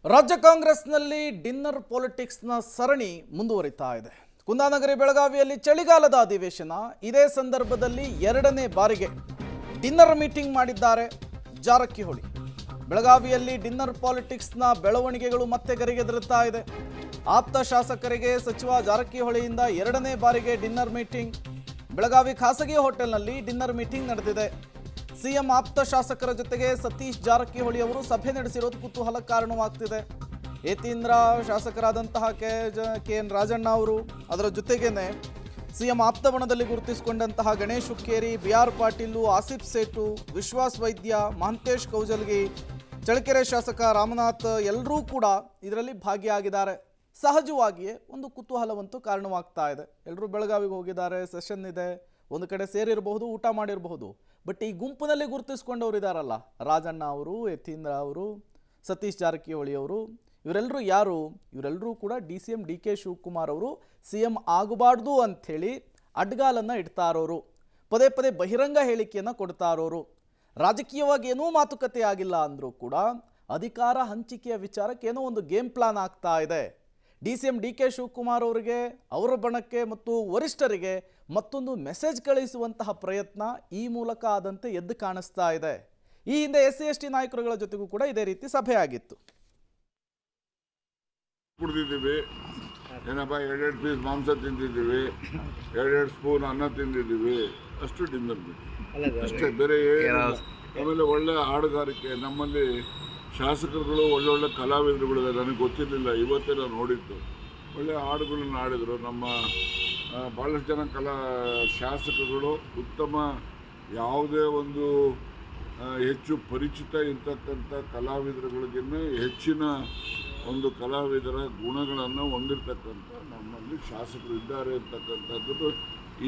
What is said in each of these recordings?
ರಾಜ್ಯ ಕಾಂಗ್ರೆಸ್ನಲ್ಲಿ ಡಿನ್ನರ್ ಪಾಲಿಟಿಕ್ಸ್ನ ಸರಣಿ ಮುಂದುವರಿತಾ ಇದೆ. ಕುಂದಾನಗರಿ ಬೆಳಗಾವಿಯಲ್ಲಿ ಚಳಿಗಾಲದ ಅಧಿವೇಶನ. ಇದೇ ಸಂದರ್ಭದಲ್ಲಿ ಎರಡನೇ ಬಾರಿಗೆ ಡಿನ್ನರ್ ಮೀಟಿಂಗ್ ಮಾಡಿದ್ದಾರೆ ಜಾರಕಿಹೊಳಿ. ಬೆಳಗಾವಿಯಲ್ಲಿ ಡಿನ್ನರ್ ಪಾಲಿಟಿಕ್ಸ್ನ ಬೆಳವಣಿಗೆಗಳು ಮತ್ತೆ ಗರಿಗೆದರುತ್ತಾ ಇದೆ. ಆಪ್ತ ಶಾಸಕರಿಗೆ ಸಚಿವ ಜಾರಕಿಹೊಳಿಯಿಂದ ಎರಡನೇ ಬಾರಿಗೆ ಡಿನ್ನರ್ ಮೀಟಿಂಗ್. ಬೆಳಗಾವಿ ಖಾಸಗಿ ಹೋಟೆಲ್ನಲ್ಲಿ ಡಿನ್ನರ್ ಮೀಟಿಂಗ್ ನಡೆದಿದೆ. ಸಿಎಂ ಆಪ್ತ ಶಾಸಕರ ಜೊತೆಗೆ ಸತೀಶ್ ಜಾರಕಿಹೊಳಿ ಅವರು ಸಭೆ ನಡೆಸಿರೋದು ಕುತೂಹಲ ಕಾರಣವಾಗ್ತಿದೆ. ಯತೀಂದ್ರ ಶಾಸಕರಾದಂತಹ ಕೆ.ಎನ್. ರಾಜಣ್ಣ ಅವರು, ಅದರ ಜೊತೆಗೇನೆ ಸಿಎಂ ಆಪ್ತ ಬಣದಲ್ಲಿ ಗುರುತಿಸಿಕೊಂಡಂತಹ ಗಣೇಶ್ ಹುಕ್ಕೇರಿ, ಬಿ.ಆರ್. ಪಾಟೀಲ್, ಆಸಿಫ್ ಸೇಟು, ವಿಶ್ವಾಸ್ ವೈದ್ಯ, ಮಹಂತೇಶ್ ಕೌಜಲ್ಗಿ, ಚಳ್ಳಕೆರೆ ಶಾಸಕ ರಾಮನಾಥ್ ಎಲ್ಲರೂ ಕೂಡ ಇದರಲ್ಲಿ ಭಾಗಿಯಾಗಿದ್ದಾರೆ. ಸಹಜವಾಗಿಯೇ ಒಂದು ಕುತೂಹಲವಂತೂ ಕಾರಣವಾಗ್ತಾ ಇದೆ. ಎಲ್ಲರೂ ಬೆಳಗಾವಿಗೆ ಹೋಗಿದ್ದಾರೆ, ಸೆಷನ್ ಇದೆ, ಒಂದು ಕಡೆ ಸೇರಿರಬಹುದು, ಊಟ ಮಾಡಿರಬಹುದು. ಬಟ್ ಈ ಗುಂಪಿನಲ್ಲಿ ಗುರುತಿಸ್ಕೊಂಡವ್ರು ಇದ್ದಾರಲ್ಲ, ರಾಜಣ್ಣ ಅವರು, ಯತೀಂದ್ರ ಅವರು, ಸತೀಶ್ ಜಾರಕಿಹೊಳಿ ಅವರು, ಇವರೆಲ್ಲರೂ ಯಾರು? ಇವರೆಲ್ಲರೂ ಕೂಡ DCM DK ಶಿವಕುಮಾರ್ ಅವರು CM ಆಗಬಾರ್ದು ಅಂಥೇಳಿ ಅಡ್ಗಾಲನ್ನು ಇಡ್ತಾ ಇರೋರು, ಪದೇ ಪದೇ ಬಹಿರಂಗ ಹೇಳಿಕೆಯನ್ನು ಕೊಡ್ತಾ ಇರೋರು. ರಾಜಕೀಯವಾಗಿ ಏನೂ ಮಾತುಕತೆ ಆಗಿಲ್ಲ ಅಂದರೂ ಕೂಡ ಅಧಿಕಾರ ಹಂಚಿಕೆಯ ವಿಚಾರಕ್ಕೆ ಏನೋ ಒಂದು ಗೇಮ್ ಪ್ಲಾನ್ ಆಗ್ತಾ ಇದೆ. DCM DK ಶಿವಕುಮಾರ್ ಅವರಿಗೆ, ಅವರ ಬಣಕ್ಕೆ ಮತ್ತು ವರಿಷ್ಠರಿಗೆ ಮತ್ತೊಂದು ಮೆಸೇಜ್ ಕಳಿಸುವಂತಹ ಪ್ರಯತ್ನ ಈ ಮೂಲಕ ಆದಂತೆ ಎದ್ದು ಕಾಣಿಸ್ತಾ ಇದೆ. ಈ ಹಿಂದೆ SC/ST ನಾಯಕರುಗಳ ಜೊತೆಗೂ ಕೂಡ ಇದೇ ರೀತಿ ಸಭೆ ಆಗಿತ್ತು. ಕುಡಿದಿದ್ದೀವಿ, ಏನಪ್ಪ, 2 ಪೀಸ್ ಮಾಂಸ ತಿಂದಿದ್ದೀವಿ, 2 ಸ್ಪೂನ್ ಅನ್ನ ತಿಂದಿದ್ದೀವಿ, ಅಷ್ಟು ಡಿನ್ನರ್ ಅಷ್ಟೇ, ಬೇರೆ ಆಮೇಲೆ ಒಳ್ಳೆ ಹಾಡುಗಾರಿಕೆ. ನಮ್ಮಲ್ಲಿ ಶಾಸಕರುಗಳು ಒಳ್ಳೊಳ್ಳೆ ಕಲಾವಿದರುಗಳು ನನಗೆ ಗೊತ್ತಿರಲಿಲ್ಲ, ಇವತ್ತೇ ನಾನು ನೋಡಿದ್ದು. ಒಳ್ಳೆಯ ಹಾಡುಗಳನ್ನು ಹಾಡಿದರು. ನಮ್ಮ ಭಾಳಷ್ಟು ಜನ ಶಾಸಕರುಗಳು ಉತ್ತಮ, ಯಾವುದೇ ಒಂದು ಹೆಚ್ಚು ಪರಿಚಿತ ಇರ್ತಕ್ಕಂಥ ಕಲಾವಿದರುಗಳಿಗಿನ್ನ ಹೆಚ್ಚಿನ ಒಂದು ಕಲಾವಿದರ ಗುಣಗಳನ್ನು ಹೊಂದಿರತಕ್ಕಂಥ ನಮ್ಮಲ್ಲಿ ಶಾಸಕರು ಇದ್ದಾರೆ ಅಂತಕ್ಕಂಥದ್ದು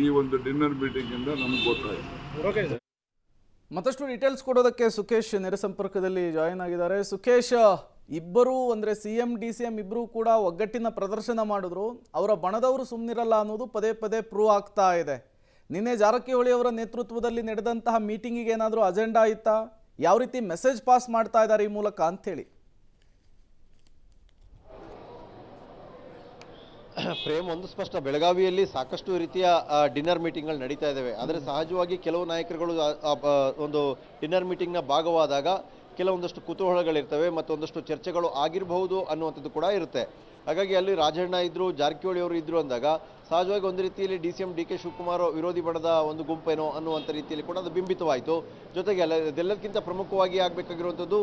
ಈ ಒಂದು ಡಿನ್ನರ್ ಮೀಟಿಂಗಿಂದ ನಮ್ಗೆ ಗೊತ್ತಾಯಿತು. ಮತ್ತಷ್ಟು ಡೀಟೇಲ್ಸ್ ಕೊಡೋದಕ್ಕೆ ಸುಖೇಶ್ ನೇರ ಸಂಪರ್ಕದಲ್ಲಿ ಜಾಯಿನ್ ಆಗಿದ್ದಾರೆ. ಸುಖೇಶ್, ಇಬ್ಬರು ಅಂದರೆ CM DCM ಇಬ್ಬರೂ ಕೂಡ ಒಗ್ಗಟ್ಟಿನ ಪ್ರದರ್ಶನ ಮಾಡಿದ್ರು. ಅವರ ಬಣದವರು ಸುಮ್ಮನಿರಲ್ಲ ಅನ್ನೋದು ಪದೇ ಪದೇ ಪ್ರೂವ್ ಆಗ್ತಾ ಇದೆ. ನಿನ್ನೆ ಜಾರಕಿಹೊಳಿ ಅವರ ನೇತೃತ್ವದಲ್ಲಿ ನಡೆದಂತಹ ಮೀಟಿಂಗಿಗೆ ಏನಾದರೂ ಅಜೆಂಡಾ ಇತ್ತಾ? ಯಾವ ರೀತಿ ಮೆಸೇಜ್ ಪಾಸ್ ಮಾಡ್ತಾ ಇದ್ದಾರೆ ಈ ಮೂಲಕ ಅಂಥೇಳಿ? ಪ್ರೇಮ್, ಒಂದು ಸ್ಪಷ್ಟ, ಬೆಳಗಾವಿಯಲ್ಲಿ ಸಾಕಷ್ಟು ರೀತಿಯ ಡಿನ್ನರ್ ಮೀಟಿಂಗ್ಗಳು ನಡೀತಾ ಇದ್ದಾವೆ. ಆದರೆ ಸಹಜವಾಗಿ ಕೆಲವು ನಾಯಕರುಗಳು ಒಂದು ಡಿನ್ನರ್ ಮೀಟಿಂಗ್ನ ಭಾಗವಾದಾಗ ಕೆಲವೊಂದಷ್ಟು ಕುತೂಹಲಗಳಿರ್ತವೆ, ಮತ್ತೊಂದಷ್ಟು ಚರ್ಚೆಗಳು ಆಗಿರಬಹುದು ಅನ್ನುವಂಥದ್ದು ಕೂಡ ಇರುತ್ತೆ. ಹಾಗಾಗಿ ಅಲ್ಲಿ ರಾಜಣ್ಣ ಇದ್ದರು, ಜಾರಕಿಹೊಳಿ ಅವರು ಇದ್ದರು ಅಂದಾಗ ಸಹಜವಾಗಿ ಒಂದು ರೀತಿಯಲ್ಲಿ DCM DK ಶಿವಕುಮಾರ್ ವಿರೋಧಿ ಬಣದ ಒಂದು ಗುಂಪೇನೋ ಅನ್ನುವಂಥ ರೀತಿಯಲ್ಲಿ ಕೂಡ ಅದು ಬಿಂಬಿತವಾಯಿತು. ಜೊತೆಗೆ ಅದೆಲ್ಲದಕ್ಕಿಂತ ಪ್ರಮುಖವಾಗಿ ಆಗಬೇಕಾಗಿರುವಂಥದ್ದು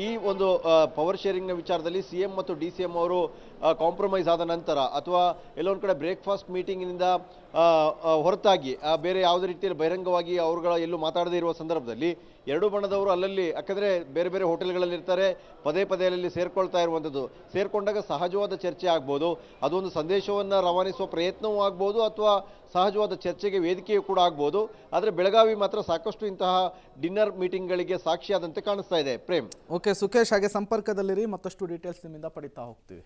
ಈ ಒಂದು ಪವರ್ ಶೇರಿಂಗ್ನ ವಿಚಾರದಲ್ಲಿ CM ಮತ್ತು DCM ಅವರು ಕಾಂಪ್ರಮೈಸ್ ಆದ ನಂತರ, ಅಥವಾ ಎಲ್ಲೊಂದು ಕಡೆ ಬ್ರೇಕ್ಫಾಸ್ಟ್ ಮೀಟಿಂಗಿನಿಂದ ಹೊರತಾಗಿ ಬೇರೆ ಯಾವುದೇ ರೀತಿಯಲ್ಲಿ ಬಹಿರಂಗವಾಗಿ ಅವರುಗಳ ಎಲ್ಲೂ ಮಾತಾಡದೇ ಇರುವ ಸಂದರ್ಭದಲ್ಲಿ ಎರಡೂ ಬಣದವರು ಅಲ್ಲಲ್ಲಿ, ಯಾಕಂದರೆ ಬೇರೆ ಬೇರೆ ಹೋಟೆಲ್ಗಳಲ್ಲಿ ಇರ್ತಾರೆ, ಪದೇ ಪದೇ ಅಲ್ಲಿ ಸೇರ್ಕೊಳ್ತಾ ಇರುವಂಥದ್ದು. ಸೇರ್ಕೊಂಡಾಗ ಸಹಜವಾದ ಚರ್ಚೆ ಆಗ್ಬೋದು, ಅದೊಂದು ಸಂದೇಶವನ್ನು ರವಾನಿಸುವ ಪ್ರಯತ್ನವೂ ಆಗ್ಬೋದು, ಅಥವಾ ಸಹಜವಾದ ಚರ್ಚೆಗೆ ವೇದಿಕೆಯೂ ಕೂಡ ಆಗ್ಬೋದು. ಆದರೆ ಬೆಳಗಾವಿ ಮಾತ್ರ ಸಾಕಷ್ಟು ಇಂತಹ ಡಿನ್ನರ್ ಮೀಟಿಂಗ್ಗಳಿಗೆ ಸಾಕ್ಷಿಯಾದಂತೆ ಕಾಣಿಸ್ತಾ ಇದೆ. ಪ್ರೇಮ್. ಓಕೆ ಸುಖೇಶ್, ಹಾಗೆ ಸಂಪರ್ಕದಲ್ಲಿರಿ, ಮತ್ತಷ್ಟು ಡೀಟೇಲ್ಸ್ ನಿಮ್ಮಿಂದ ಪಡಿತಾ ಹೋಗ್ತೀವಿ.